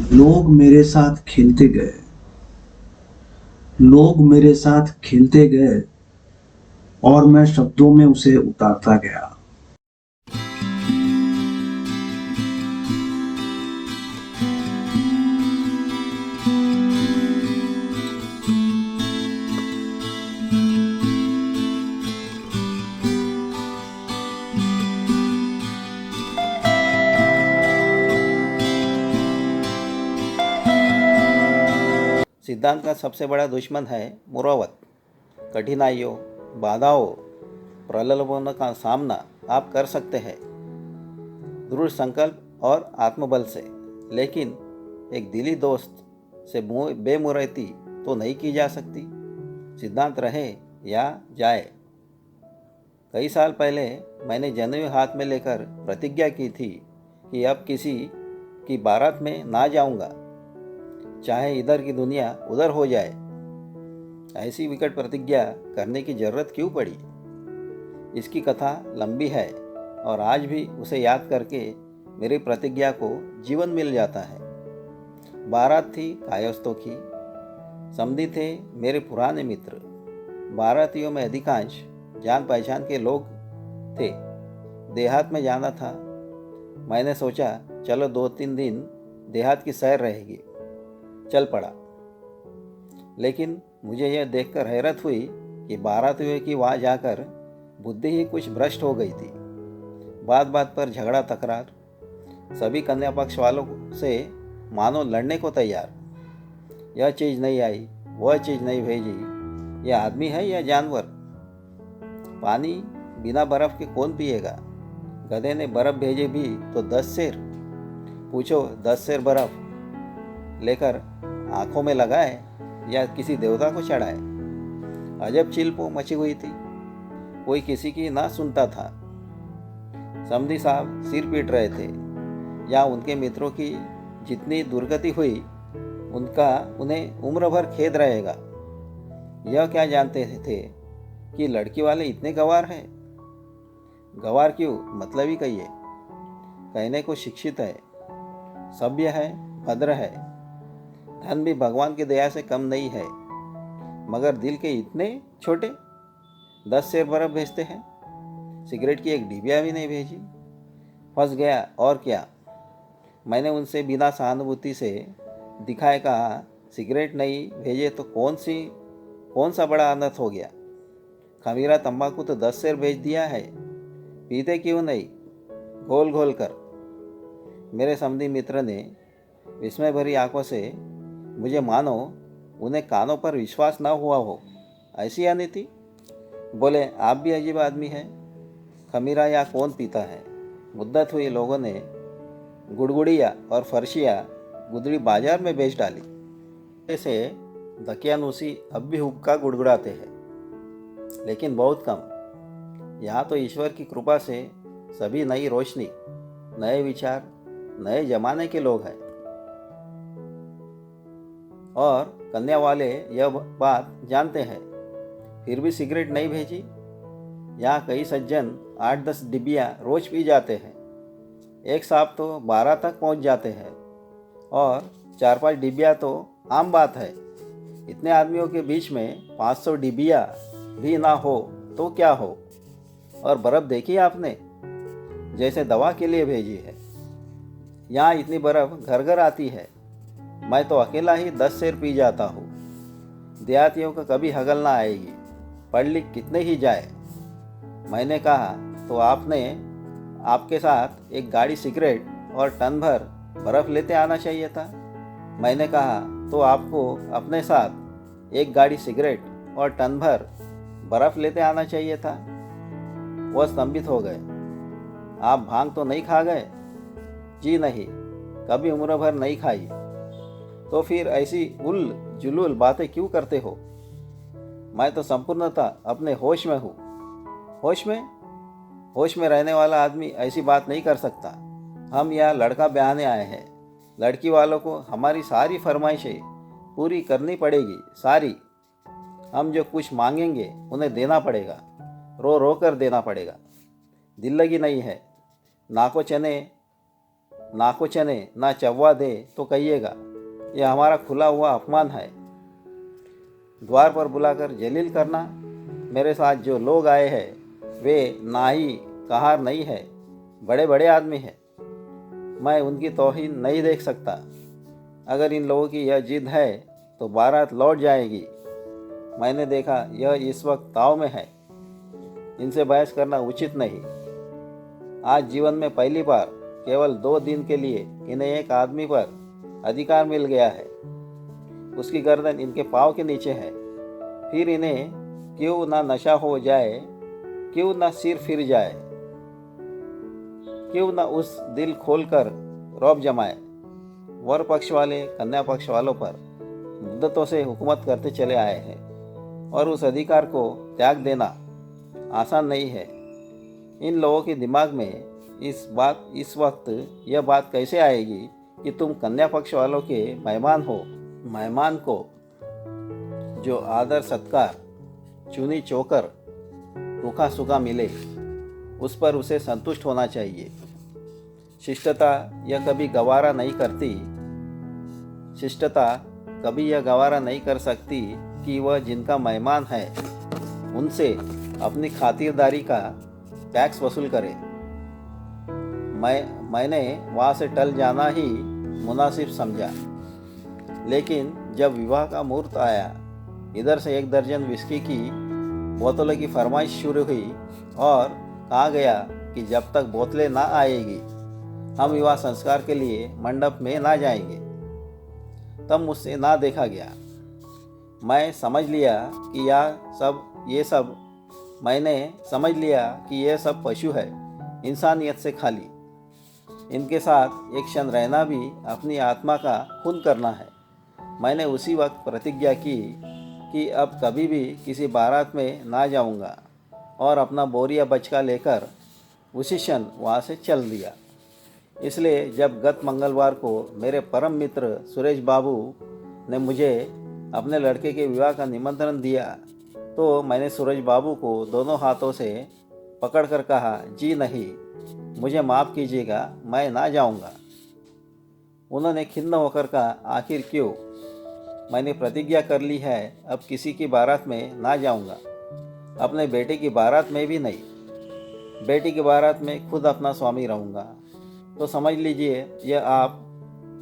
लोग मेरे साथ खेलते गए, लोग मेरे साथ खेलते गए और मैं शब्दों में उसे उतारता गया। सिद्धांत का सबसे बड़ा दुश्मन है मुरावत। कठिनाइयों, बाधाओं, प्रलोभनों का सामना आप कर सकते हैं दृढ़ संकल्प और आत्मबल से, लेकिन एक दिली दोस्त से बेमुरैती तो नहीं की जा सकती। सिद्धांत रहे या जाए। कई साल पहले मैंने जनेऊ हाथ में लेकर प्रतिज्ञा की थी कि अब किसी की बारात में ना जाऊंगा, चाहे इधर की दुनिया उधर हो जाए। ऐसी विकट प्रतिज्ञा करने की जरूरत क्यों पड़ी? इसकी कथा लंबी है और आज भी उसे याद करके मेरी प्रतिज्ञा को जीवन मिल जाता है। बारात थी कायस्थों की। समधी थे मेरे पुराने मित्र। बारातियों में अधिकांश जान पहचान के लोग थे। देहात में जाना था। मैंने सोचा चलो 2-3 दिन देहात की सैर रहेगी। चल पड़ा। लेकिन मुझे यह देखकर हैरत हुई कि बारातियों की वहाँ जाकर बुद्धि ही कुछ भ्रष्ट हो गई थी। बात बात पर झगड़ा तकरार। सभी कन्या पक्ष वालों से मानो लड़ने को तैयार। यह चीज़ नहीं आई, वह चीज़ नहीं भेजी। यह आदमी है या जानवर? पानी बिना बर्फ़ के कौन पिएगा? गधे ने बर्फ़ भेजे भी तो 10 सेर। पूछो 10 सेर बर्फ़ लेकर आंखों में लगाए या किसी देवता को चढ़ाए? अजब चिल्पो मची हुई थी। कोई किसी की ना सुनता था। समधी साहब सिर पीट रहे थे। या उनके मित्रों की जितनी दुर्गति हुई उनका उन्हें उम्र भर खेद रहेगा। यह क्या जानते थे कि लड़की वाले इतने गंवार हैं? गंवार क्यों, मतलब ही कहिए। कहने को शिक्षित है, सभ्य है, भद्र है। धन भी भगवान की दया से कम नहीं है, मगर दिल के इतने छोटे। 10 सेर बर्फ भेजते हैं, सिगरेट की एक डिबिया भी नहीं भेजी। फंस गया और क्या। मैंने उनसे बिना सहानुभूति से दिखाए कहा, सिगरेट नहीं भेजे तो कौन सा बड़ा अनर्थ हो गया। खमीरा तंबाकू तो 10 सेर भेज दिया है, पीते क्यों नहीं घोल घोल कर। मेरे समधी मित्र ने विस्मय भरी आंखों से मुझे मानो उन्हें कानों पर विश्वास न हुआ हो ऐसी आनी थी। बोले आप भी अजीब आदमी हैं। खमीरा या कौन पीता है? मुद्दत हुई लोगों ने गुड़गुड़िया और फर्शिया गुदड़ी बाजार में बेच डाली। ऐसे दकियानूसी अब भी हुक्का गुड़गुड़ाते हैं, लेकिन बहुत कम। यहाँ तो ईश्वर की कृपा से सभी नई रोशनी, नए विचार, नए जमाने के लोग हैं। और कन्या वाले यह बात जानते हैं, फिर भी सिगरेट नहीं भेजी। यहाँ कई सज्जन 8-10 डिबिया रोज पी जाते हैं। एक साहब तो 12 तक पहुँच जाते हैं और 4-5 डिबिया तो आम बात है। इतने आदमियों के बीच में 500 डिबिया भी ना हो तो क्या हो। और बर्फ़ देखी आपने, जैसे दवा के लिए भेजी है। यहाँ इतनी बर्फ़ घर घर आती है। मैं तो अकेला ही 10 सेर पी जाता हूँ। देहातियों का कभी हगल ना आएगी, पढ़ लिख कितने ही जाए। मैंने कहा तो आपने आपके साथ एक गाड़ी सिगरेट और टन भर बर्फ़ लेते आना चाहिए था। मैंने कहा तो आपको अपने साथ एक गाड़ी सिगरेट और टन भर बर्फ़ लेते आना चाहिए था। वह स्तंभित हो गए। आप भांग तो नहीं खा गए? जी नहीं, कभी उम्र भर नहीं खाई। तो फिर ऐसी उल जुलूल बातें क्यों करते हो? मैं तो संपूर्णतः अपने होश में हूँ। होश में? होश में रहने वाला आदमी ऐसी बात नहीं कर सकता। हम यहाँ लड़का ब्याहने आए हैं। लड़की वालों को हमारी सारी फरमाइशें पूरी करनी पड़ेगी, सारी। हम जो कुछ मांगेंगे उन्हें देना पड़ेगा, रो रो कर देना पड़ेगा। दिल लगी नहीं है, नाको चने ना को चने ना चव्वा दे तो कहिएगा यह हमारा खुला हुआ अपमान है। द्वार पर बुलाकर जलील करना। मेरे साथ जो लोग आए हैं वे ना ही कहार नहीं है, बड़े बड़े आदमी हैं। मैं उनकी तौहीन नहीं देख सकता। अगर इन लोगों की यह जिद है तो बारात लौट जाएगी। मैंने देखा यह इस वक्त ताव में है। इनसे बहस करना उचित नहीं। आज जीवन में पहली बार केवल 2 दिन के लिए इन्हें एक आदमी पर अधिकार मिल गया है। उसकी गर्दन इनके पाँव के नीचे है। फिर इन्हें क्यों ना नशा हो जाए, क्यों ना सिर फिर जाए, क्यों ना उस दिल खोलकर रौब जमाए। वर पक्ष वाले कन्या पक्ष वालों पर मुद्दतों से हुकूमत करते चले आए हैं और उस अधिकार को त्याग देना आसान नहीं है। इन लोगों के दिमाग में इस वक्त यह बात कैसे आएगी कि तुम कन्या पक्ष वालों के मेहमान हो। मेहमान को जो आदर सत्कार चुनी चोकर रूखा सूखा मिले उस पर उसे संतुष्ट होना चाहिए। शिष्टता यह कभी गवारा नहीं करती। शिष्टता कभी यह गवारा नहीं कर सकती कि वह जिनका मेहमान है उनसे अपनी खातिरदारी का टैक्स वसूल करे। मैंने वहाँ से टल जाना ही मुनासिब समझा। लेकिन जब विवाह का मुहूर्त आया, इधर से 1 दर्जन विस्की की बोतलों की फरमाइश शुरू हुई और कहा गया कि जब तक बोतलें ना आएगी हम विवाह संस्कार के लिए मंडप में ना जाएंगे। तब मुझसे ना देखा गया। मैं समझ लिया कि यह सब पशु है, इंसानियत से खाली। इनके साथ एक क्षण रहना भी अपनी आत्मा का खून करना है। मैंने उसी वक्त प्रतिज्ञा की कि अब कभी भी किसी बारात में ना जाऊंगा और अपना बोरिया बचका लेकर उसी क्षण वहाँ से चल दिया। इसलिए जब गत मंगलवार को मेरे परम मित्र सुरेश बाबू ने मुझे अपने लड़के के विवाह का निमंत्रण दिया तो मैंने सुरेश बाबू को दोनों हाथों से पकड़कर कहा, जी नहीं, मुझे माफ़ कीजिएगा, मैं ना जाऊंगा। उन्होंने खिन्न होकर कहा, आखिर क्यों? मैंने प्रतिज्ञा कर ली है, अब किसी की बारात में ना जाऊंगा। अपने बेटे की बारात में भी नहीं। बेटी की बारात में खुद अपना स्वामी रहूँगा। तो समझ लीजिए यह आप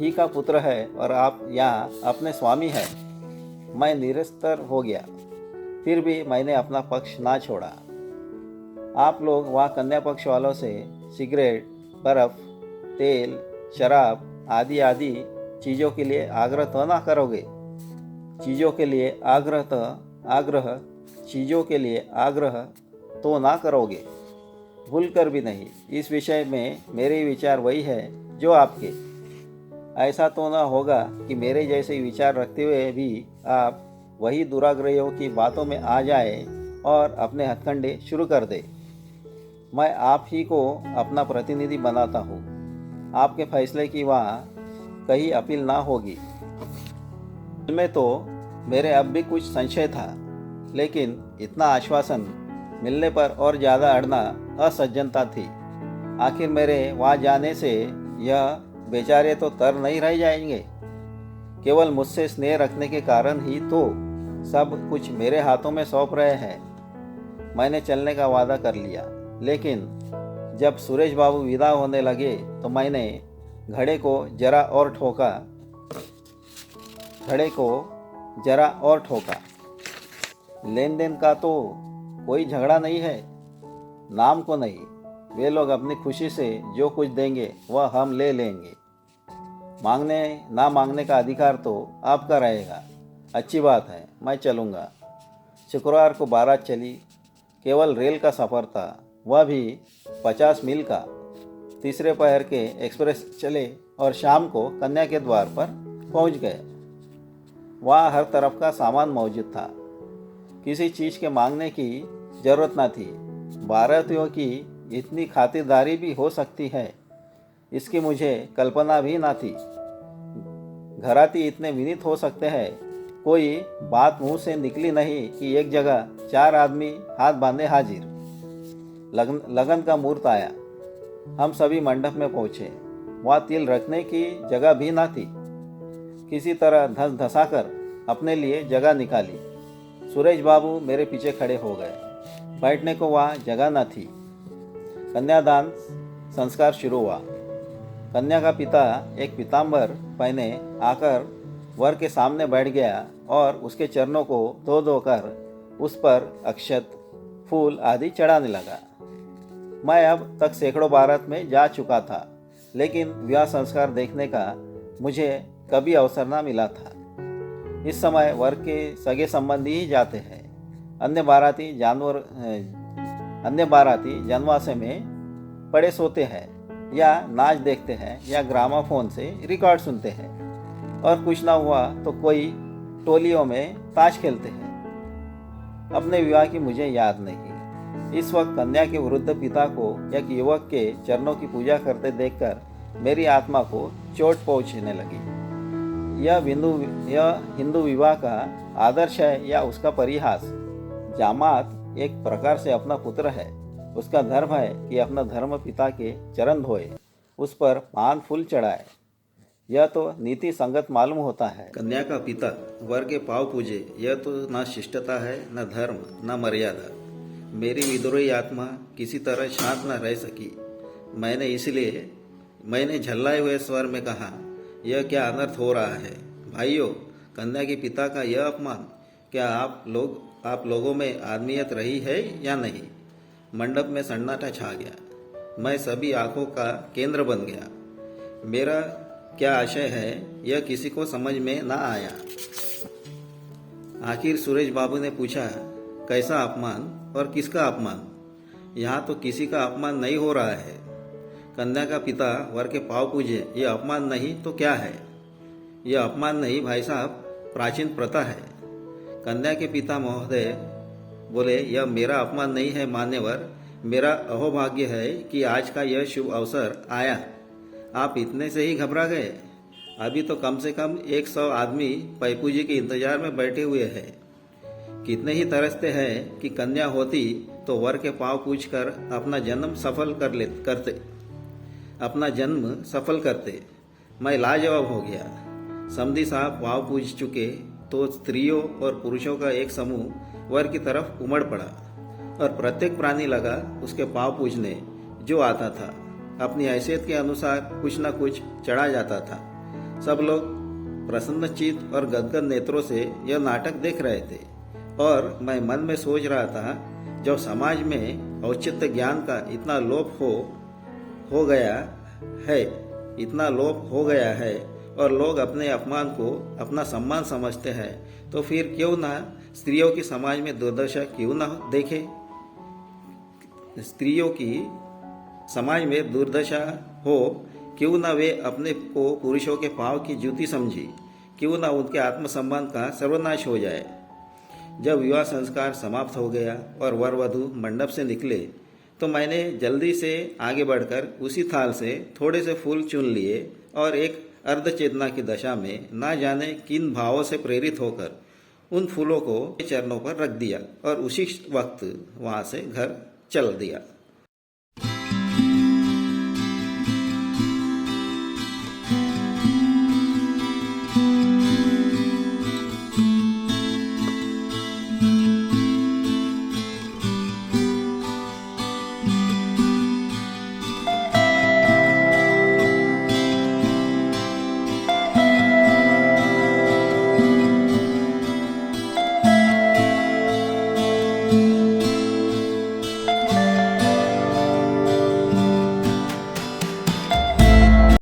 ही का पुत्र है और आप यहाँ अपने स्वामी हैं। मैं निरस्तर हो गया। फिर भी मैंने अपना पक्ष ना छोड़ा। आप लोग वहाँ कन्या पक्ष वालों से सिगरेट, बर्फ़, तेल, शराब आदि चीज़ों के लिए आग्रह तो ना करोगे। चीज़ों के लिए आग्रह तो ना करोगे। भूल कर भी नहीं। इस विषय में मेरे विचार वही है जो आपके। ऐसा तो ना होगा कि मेरे जैसे विचार रखते हुए भी आप वही दुराग्रहियों की बातों में आ जाए और अपने हथकंडे शुरू कर दे। मैं आप ही को अपना प्रतिनिधि बनाता हूँ। आपके फैसले की वहाँ कहीं अपील ना होगी। दिल में तो मेरे अब भी कुछ संशय था, लेकिन इतना आश्वासन मिलने पर और ज़्यादा अड़ना असज्जनता थी। आखिर मेरे वहाँ जाने से यह बेचारे तो तर नहीं रह जाएंगे। केवल मुझसे स्नेह रखने के कारण ही तो सब कुछ मेरे हाथों में सौंप रहे हैं। मैंने चलने का वादा कर लिया, लेकिन जब सुरेश बाबू विदा होने लगे तो मैंने घड़े को जरा और ठोका। लेन देन का तो कोई झगड़ा नहीं है, नाम को नहीं। वे लोग अपनी खुशी से जो कुछ देंगे वह हम ले लेंगे। मांगने ना मांगने का अधिकार तो आपका रहेगा। अच्छी बात है, मैं चलूँगा। शुक्रवार को बारात चली। केवल रेल का सफ़र था, वह भी 50 मील का। तीसरे पहर के एक्सप्रेस चले और शाम को कन्या के द्वार पर पहुंच गए। वहाँ हर तरफ का सामान मौजूद था। किसी चीज़ के मांगने की ज़रूरत न थी। बारातियों की इतनी खातिरदारी भी हो सकती है, इसकी मुझे कल्पना भी ना थी। घराती इतने विनीत हो सकते हैं। कोई बात मुंह से निकली नहीं कि एक जगह 4 आदमी हाथ बांधे हाजिर। लगन का मुहूर्त आया। हम सभी मंडप में पहुँचे। वहाँ तिल रखने की जगह भी ना थी। किसी तरह धस धसाकर अपने लिए जगह निकाली। सुरेश बाबू मेरे पीछे खड़े हो गए। बैठने को वहाँ जगह न थी। कन्यादान संस्कार शुरू हुआ। कन्या का पिता एक पीताम्बर पहने आकर वर के सामने बैठ गया और उसके चरणों को धो धोकर उस पर अक्षत, फूल आदि चढ़ाने लगा। मैं अब तक सैकड़ों बारात में जा चुका था, लेकिन विवाह संस्कार देखने का मुझे कभी अवसर न मिला था। इस समय वर के सगे संबंधी ही जाते हैं। अन्य बाराती जनवासे में पड़े सोते हैं या नाच देखते हैं या ग्रामाफोन से रिकॉर्ड सुनते हैं, और कुछ ना हुआ तो कोई टोलियों में ताश खेलते हैं। अपने विवाह की मुझे याद नहीं। इस वक्त कन्या के वृद्ध पिता को एक युवक के चरणों की पूजा करते देखकर मेरी आत्मा को चोट पहुंचने लगी। यह हिंदू विवाह का आदर्श है या उसका परिहास? जामात एक प्रकार से अपना पुत्र है। उसका धर्म है कि अपना धर्म पिता के चरण धोए, उस पर पान फूल चढ़ाए। यह तो नीति संगत मालूम होता है। कन्या का पिता वर के पाँव पूजे, यह तो न शिष्टता है, न धर्म, न मर्यादा। मेरी विद्रोही आत्मा किसी तरह शांत न रह सकी। मैंने झल्लाए हुए स्वर में कहा, यह क्या अनर्थ हो रहा है भाइयों? कन्या के पिता का यह अपमान, क्या आप लोगों में आदमियत रही है या नहीं? मंडप में सन्नाटा छा गया। मैं सभी आंखों का केंद्र बन गया। मेरा क्या आशय है यह किसी को समझ में ना आया। आखिर सुरेश बाबू ने पूछा, कैसा अपमान और किसका अपमान? यहाँ तो किसी का अपमान नहीं हो रहा है। कन्या का पिता वर के पाँव पूजे, यह अपमान नहीं तो क्या है? यह अपमान नहीं भाई साहब, प्राचीन प्रथा है। कन्या के पिता महोदय बोले, यह मेरा अपमान नहीं है मान्यवर, मेरा अहोभाग्य है कि आज का यह शुभ अवसर आया। आप इतने से ही घबरा गए? अभी तो कम से कम 100 आदमी पैपू जी के इंतजार में बैठे हुए हैं। कितने ही तरसते हैं कि कन्या होती तो वर के पाँव पूजकर अपना जन्म सफल करते। मैं लाजवाब हो गया। समधी साहब पाँव पूज चुके तो स्त्रियों और पुरुषों का एक समूह वर की तरफ उमड़ पड़ा और प्रत्येक प्राणी लगा उसके पाँव पूजने। जो आता था अपनी हैसियत के अनुसार कुछ न कुछ चढ़ा जाता था। सब लोग प्रसन्नचित्त और गदगद नेत्रों से यह नाटक देख रहे थे और मैं मन में सोच रहा था, जब समाज में औचित्य ज्ञान का इतना लोप हो गया है और लोग अपने अपमान को अपना सम्मान समझते हैं, तो फिर क्यों ना स्त्रियों की समाज में दुर्दशा क्यों ना देखे? स्त्रियों की समाज में दुर्दशा हो, क्यों ना वे अपने को पुरुषों के पाँव की जूती समझी? क्यों ना उनके आत्मसम्मान का सर्वनाश हो जाए? जब विवाह संस्कार समाप्त हो गया और वर वधू मंडप से निकले तो मैंने जल्दी से आगे बढ़कर उसी थाल से थोड़े से फूल चुन लिए और एक अर्धचेतना की दशा में ना जाने किन भावों से प्रेरित होकर उन फूलों को चरणों पर रख दिया और उसी वक्त वहां से घर चल दिया।